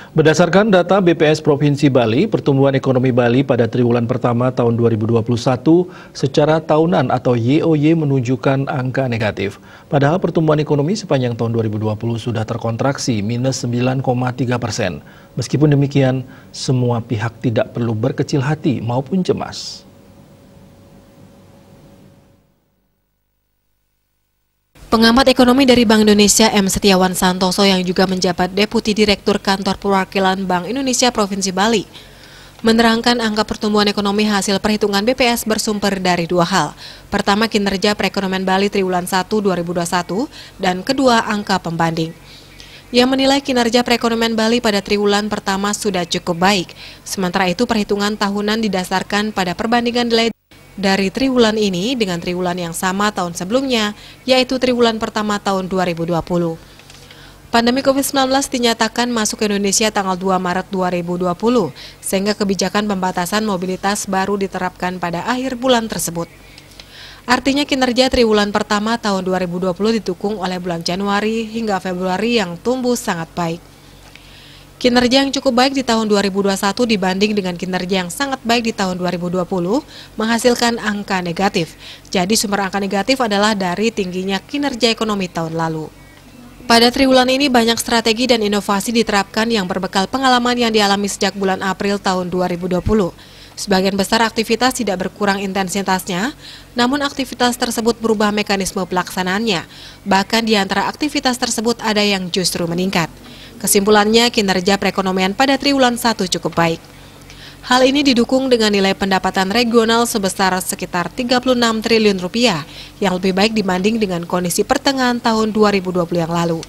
Berdasarkan data BPS Provinsi Bali, pertumbuhan ekonomi Bali pada triwulan pertama tahun 2021 secara tahunan atau YoY menunjukkan angka negatif. Padahal pertumbuhan ekonomi sepanjang tahun 2020 sudah terkontraksi minus 9,3%. Meskipun demikian, semua pihak tidak perlu berkecil hati maupun cemas. Pengamat ekonomi dari Bank Indonesia M. Setiawan Santoso yang juga menjabat Deputi Direktur Kantor Perwakilan Bank Indonesia Provinsi Bali menerangkan angka pertumbuhan ekonomi hasil perhitungan BPS bersumber dari dua hal. Pertama, kinerja perekonomian Bali triwulan 1 2021 dan kedua, angka pembanding. Ia menilai kinerja perekonomian Bali pada triwulan pertama sudah cukup baik. Sementara itu perhitungan tahunan didasarkan pada perbandingan nilai dari triwulan ini dengan triwulan yang sama tahun sebelumnya, yaitu triwulan pertama tahun 2020. Pandemi COVID-19 dinyatakan masuk ke Indonesia tanggal 2 Maret 2020, sehingga kebijakan pembatasan mobilitas baru diterapkan pada akhir bulan tersebut. Artinya kinerja triwulan pertama tahun 2020 didukung oleh bulan Januari hingga Februari yang tumbuh sangat baik. Kinerja yang cukup baik di tahun 2021 dibanding dengan kinerja yang sangat baik di tahun 2020 menghasilkan angka negatif. Jadi sumber angka negatif adalah dari tingginya kinerja ekonomi tahun lalu. Pada triwulan ini banyak strategi dan inovasi diterapkan yang berbekal pengalaman yang dialami sejak bulan April tahun 2020. Sebagian besar aktivitas tidak berkurang intensitasnya, namun aktivitas tersebut berubah mekanisme pelaksanaannya. Bahkan di antara aktivitas tersebut ada yang justru meningkat. Kesimpulannya, kinerja perekonomian pada triwulan 1 cukup baik. Hal ini didukung dengan nilai pendapatan regional sebesar sekitar 36 triliun rupiah, yang lebih baik dibanding dengan kondisi pertengahan tahun 2020 yang lalu.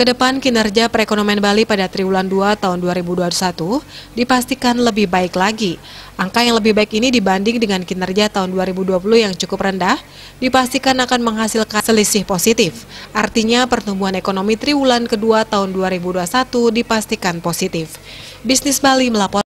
Kedepan kinerja perekonomian Bali pada triwulan 2 tahun 2021 dipastikan lebih baik lagi. Angka yang lebih baik ini dibanding dengan kinerja tahun 2020 yang cukup rendah, dipastikan akan menghasilkan selisih positif. Artinya pertumbuhan ekonomi triwulan kedua tahun 2021 dipastikan positif. Bisnis Bali melapor.